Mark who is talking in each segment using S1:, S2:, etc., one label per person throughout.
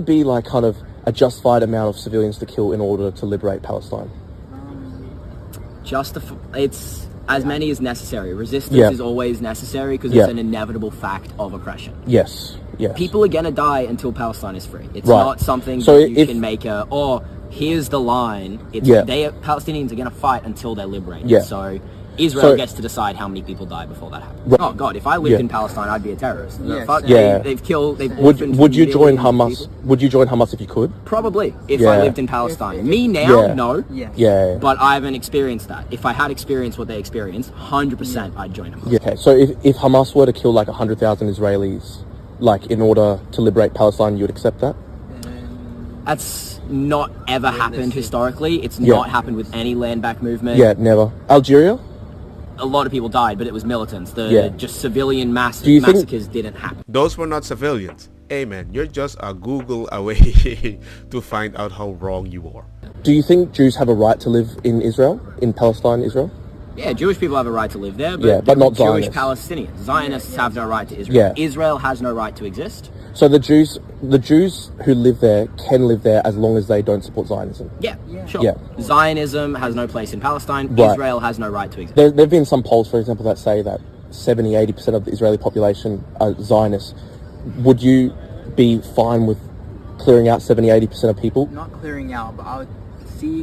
S1: be like kind of a justified amount of civilians to kill in order to liberate Palestine?
S2: It's as many as necessary. Resistance is always necessary because it's an inevitable fact of oppression.
S1: Yes.
S2: People are gonna die until Palestine is free. It's not something that you can make here's the line. Palestinians are gonna fight until they're liberated. So Israel gets to decide how many people die before that happens. Oh God, if I lived in Palestine, I'd be a terrorist. They've killed.
S1: Would you join Hamas? Would you join Hamas if you could?
S2: Probably, if I lived in Palestine. Me now, no. But I haven't experienced that. If I had experienced what they experienced, 100% I'd join Hamas.
S1: Okay, so if Hamas were to kill like 100,000 Israelis, like in order to liberate Palestine, you would accept that?
S2: That's not ever happened historically. It's not happened with any land back movement.
S1: Yeah, never. Algeria?
S2: A lot of people died, but it was militants. Just civilian massacres didn't happen.
S3: Those were not civilians. Hey man, you're just a Google away to find out how wrong you are.
S1: Do you think Jews have a right to live in Israel, in Palestine, Israel?
S2: Yeah, Jewish people have a right to live there, but
S1: not
S2: Jewish
S1: Zionists.
S2: Palestinians. Zionists have no right to Israel. Israel has no right to exist.
S1: So the Jews who live there can live there as long as they don't support Zionism.
S2: Yeah, sure. Yeah. Zionism has no place in Palestine.
S1: Right.
S2: Israel has no right to exist.
S1: There have been some polls, for example, that say that 70-80% of the Israeli population are Zionists. Would you be fine with clearing out 70-80% of people?
S4: Not clearing out, but I would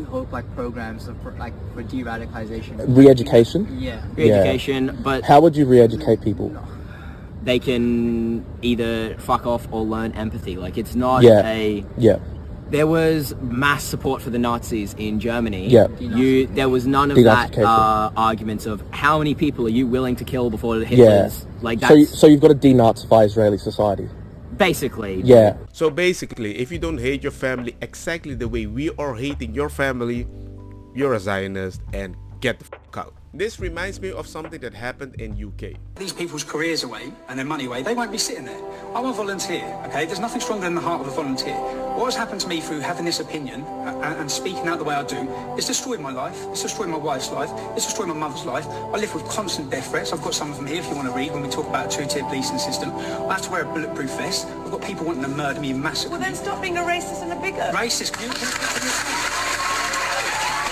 S4: hope like programs for de-radicalization.
S1: Re-education?
S4: Yeah.
S2: Re-education, but...
S1: How would you re-educate people?
S4: No.
S2: They can either fuck off or learn empathy. Like, it's not There was mass support for the Nazis in Germany. There was none of that arguments of how many people are you willing to kill before the Hitlers. Like that's,
S1: so you've got to denazify Israeli society.
S2: Basically.
S1: Yeah.
S3: So basically, if you don't hate your family exactly the way we are hating your family, you're a Zionist and get the fuck out. This reminds me of something that happened in UK.
S5: These people's careers away and their money away, they won't be sitting there. I'm a volunteer, okay? There's nothing stronger than the heart of a volunteer. What has happened to me through having this opinion and speaking out the way I do, it's destroyed my life, it's destroyed my wife's life, it's destroyed my mother's life. I live with constant death threats. I've got some of them here if you want to read when we talk about a two-tier policing system. I have to wear a bulletproof vest. I've got people wanting to murder me and massacre me.
S6: Well then stop being a racist and a bigot.
S5: Racist?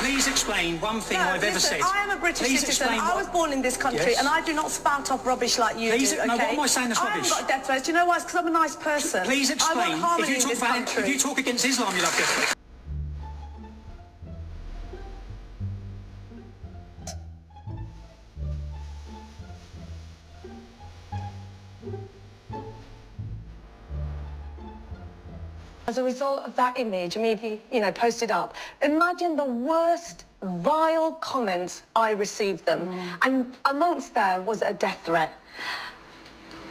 S5: Please explain one thing I've ever said.
S6: I am a British citizen. I was born in this country and I do not spout off rubbish like you do, okay?
S5: No, what am I saying that's rubbish?
S6: I haven't got death threats. Do you know why? It's because I'm a nice person.
S5: Please explain.
S6: I want harmony in this country.
S5: If you talk against Islam, you'll have death threats.
S6: As a result of that image, maybe, posted up, imagine the worst, vile comments I received them. And amongst them was a death threat.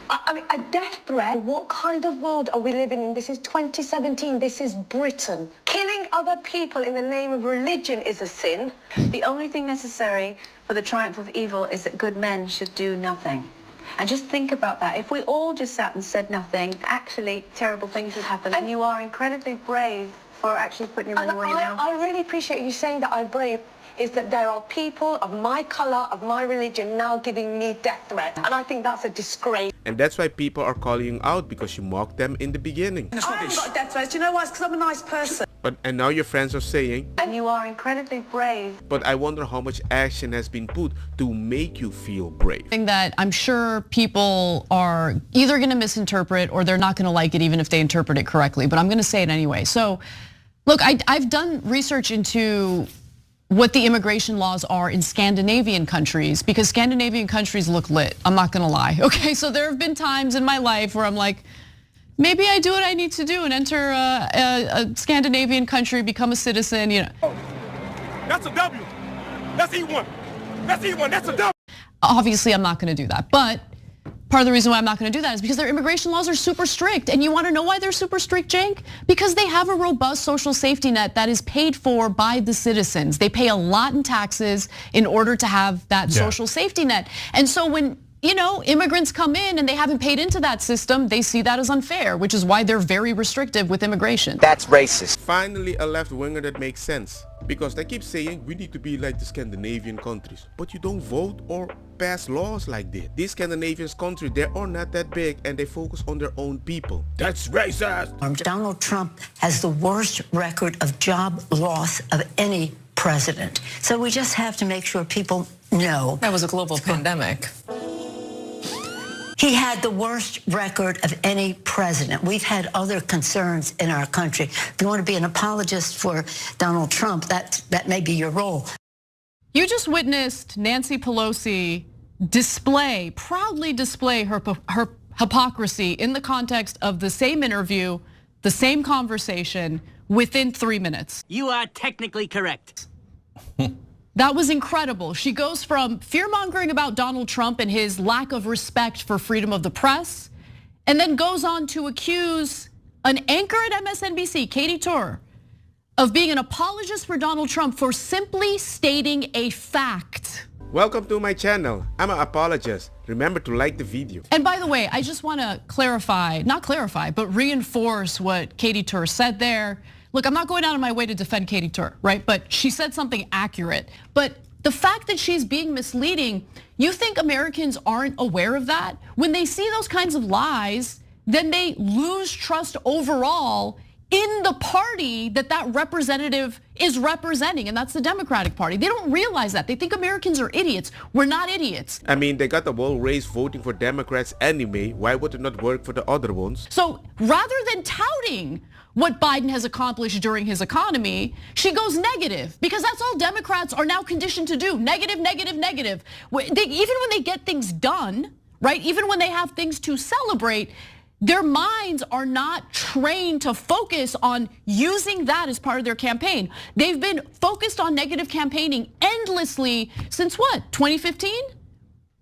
S6: I mean, a death threat? What kind of world are we living in? This is 2017. This is Britain. Killing other people in the name of religion is a sin.
S7: The only thing necessary for the triumph of evil is that good men should do nothing. And just think about that. If we all just sat and said nothing, actually terrible things would happen. And you are incredibly brave for actually putting your money where your mouth.
S6: I really appreciate you saying that I'm brave. Is that there are people of my colour, of my religion, now giving me death threats. And I think that's a disgrace.
S3: And that's why people are calling you out, because you mocked them in the beginning.
S6: I haven't got death threats. Do you know why? It's because I'm a nice person.
S3: And now your friends are saying...
S7: And you are incredibly brave.
S3: But I wonder how much action has been put to make you feel brave.
S8: That I'm sure people are either going to misinterpret or they're not going to like it even if they interpret it correctly. But I'm going to say it anyway. So, look, I've done research into what the immigration laws are in Scandinavian countries, because Scandinavian countries look lit. I'm not gonna lie, okay? So there have been times in my life where I'm like, maybe I do what I need to do and enter a Scandinavian country, become a citizen,
S9: That's a W. That's E1. That's E1, that's a W.
S8: Obviously, I'm not gonna do that, but part of the reason why I'm not gonna do that is because their immigration laws are super strict. And you wanna know why they're super strict, Cenk? Because they have a robust social safety net that is paid for by the citizens. They pay a lot in taxes in order to have that social safety net. And so when immigrants come in and they haven't paid into that system, they see that as unfair, which is why they're very restrictive with immigration.
S2: That's racist.
S3: Finally, a left-winger that makes sense. Because they keep saying we need to be like the Scandinavian countries. But you don't vote or pass laws like that. These Scandinavian countries, they are not that big and they focus on their own people.
S9: That's racist.
S10: Donald Trump has the worst record of job loss of any president. So we just have to make sure people know.
S11: That was a global pandemic.
S10: He had the worst record of any president. We've had other concerns in our country. If you want to be an apologist for Donald Trump, that may be your role.
S8: You just witnessed Nancy Pelosi proudly display her hypocrisy in the context of the same interview, the same conversation within 3 minutes.
S12: You are technically correct.
S8: That was incredible. She goes from fear-mongering about Donald Trump and his lack of respect for freedom of the press, and then goes on to accuse an anchor at MSNBC, Katie Tur, of being an apologist for Donald Trump for simply stating a fact.
S3: Welcome to my channel. I'm an apologist. Remember to like the video.
S8: And by the way, I just want to but reinforce what Katie Tur said there. Look, I'm not going out of my way to defend Katie Tur, right? But she said something accurate. But the fact that she's being misleading, you think Americans aren't aware of that? When they see those kinds of lies, then they lose trust overall in the party that representative is representing, and that's the Democratic Party. They don't realize that. They think Americans are idiots. We're not idiots.
S3: I mean, they got the whole race voting for Democrats anyway. Why would it not work for the other ones?
S8: So rather than touting what Biden has accomplished during his economy, she goes negative, because that's all Democrats are now conditioned to do. Negative, negative, negative. Even when they get things done, right? Even when they have things to celebrate, their minds are not trained to focus on using that as part of their campaign. They've been focused on negative campaigning endlessly since what, 2015?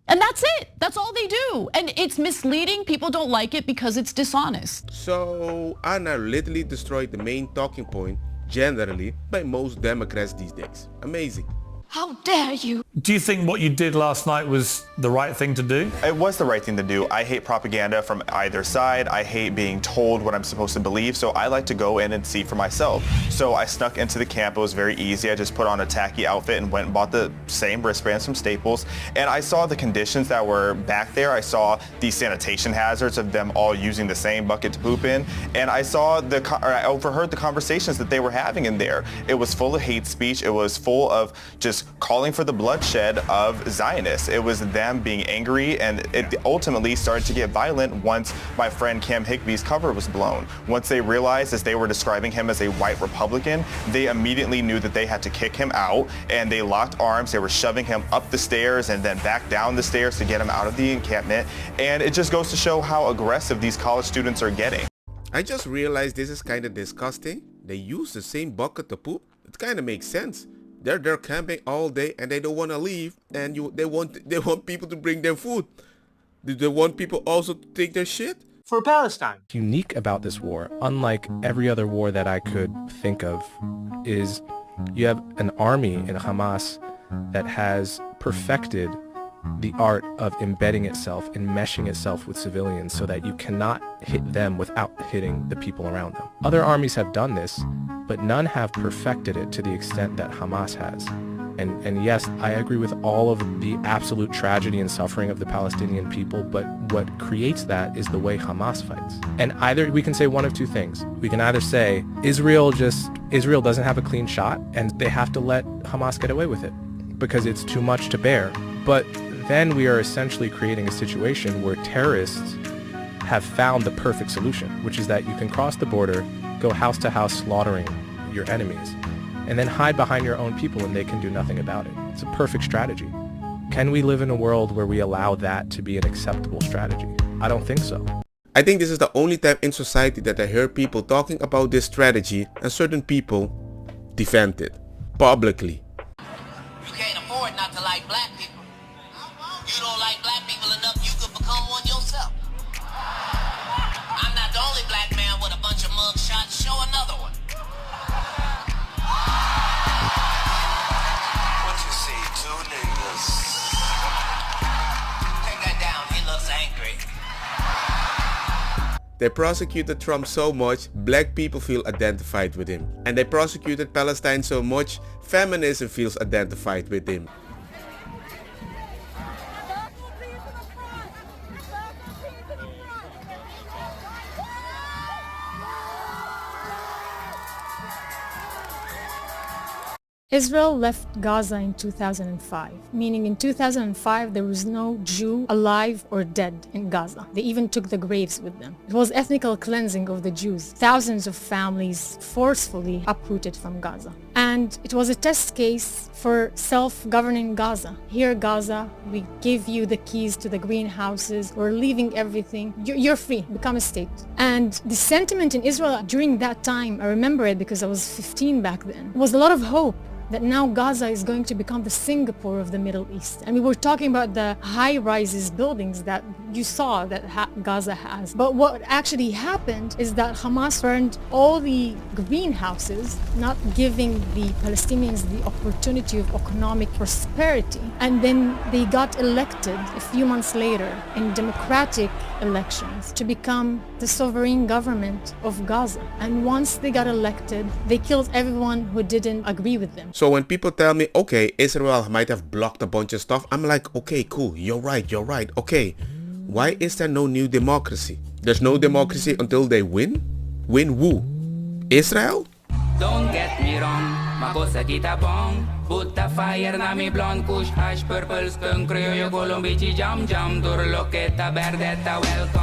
S8: And that's it. That's all they do. And it's misleading. People don't like it because it's dishonest.
S3: So Anna literally destroyed the main talking point generally by most Democrats these days. Amazing.
S6: How dare you?
S13: Do you think what you did last night was the right thing to do?
S14: It was the right thing to do. I hate propaganda from either side. I hate being told what I'm supposed to believe, so I like to go in and see for myself. So I snuck into the camp. It was very easy. I just put on a tacky outfit and went and bought the same wristbands from Staples. And I saw the conditions that were back there. I saw the sanitation hazards of them all using the same bucket to poop in. And I I overheard the conversations that they were having in there. It was full of hate speech. It was full of just calling for the bloodshed of Zionists. It was them being angry, and it ultimately started to get violent once my friend Cam Higby's cover was blown. Once they realized, as they were describing him as a white Republican, they immediately knew that they had to kick him out, and they locked arms. They were shoving him up the stairs and then back down the stairs to get him out of the encampment. And it just goes to show how aggressive these college students are getting.
S3: I just realized this is kind of disgusting. They use the same bucket to poop. It kind of makes sense. They're camping all day and they don't want to leave, and they want people to bring them food. Do they want people also to take their shit?
S12: For Palestine.
S1: Unique about this war, unlike every other war that I could think of, is you have an army in Hamas that has perfected the art of embedding itself and meshing itself with civilians so that you cannot hit them without hitting the people around them. Other armies have done this, but none have perfected it to the extent that Hamas has. And yes, I agree with all of the absolute tragedy and suffering of the Palestinian people, but what creates that is the way Hamas fights. And either we can say one of two things. We can either say Israel doesn't have a clean shot and they have to let Hamas get away with it because it's too much to bear. But then we are essentially creating a situation where terrorists have found the perfect solution, which is that you can cross the border, go house to house slaughtering your enemies, and then hide behind your own people and they can do nothing about it. It's a perfect strategy. Can we live in a world where we allow that to be an acceptable strategy? I don't think so.
S3: I think this is the only time in society that I hear people talking about this strategy and certain people defend it publicly.
S12: You can't afford not to like black people. You don't like black people enough, you could become one yourself. I'm not the only black man with a bunch of mug shots. Show another one. What you see, two niggas. Take that down.
S3: They prosecuted Trump so much, black people feel identified with him. And they prosecuted Palestine so much, feminism feels identified with him.
S11: Israel left Gaza in 2005, meaning in 2005 there was no Jew alive or dead in Gaza. They even took the graves with them. It was ethnical cleansing of the Jews. Thousands of families forcefully uprooted from Gaza. And it was a test case for self-governing Gaza. Here, Gaza, we give you the keys to the greenhouses, we're leaving everything. You're free, become a state. And the sentiment in Israel during that time, I remember it because I was 15 back then, was a lot of hope that now Gaza is going to become the Singapore of the Middle East. And we were talking about the high-rises buildings that you saw that Gaza has. But what actually happened is that Hamas burned all the greenhouses, not giving the Palestinians the opportunity of economic prosperity. And then they got elected a few months later in democratic elections to become the sovereign government of Gaza. And once they got elected, they killed everyone who didn't agree with them.
S3: So when people tell me, okay, Israel might have blocked a bunch of stuff, I'm like, okay, cool, you're right, okay. Why is there no new democracy? There's no democracy until they win? Win who? Israel?
S15: Don't get me wrong, makosa kita bong. Put the fire na mi blonde, kush, hash, purple, skunk, criollo, colombici, jam, jam, turloqueta, verdeta, welcome.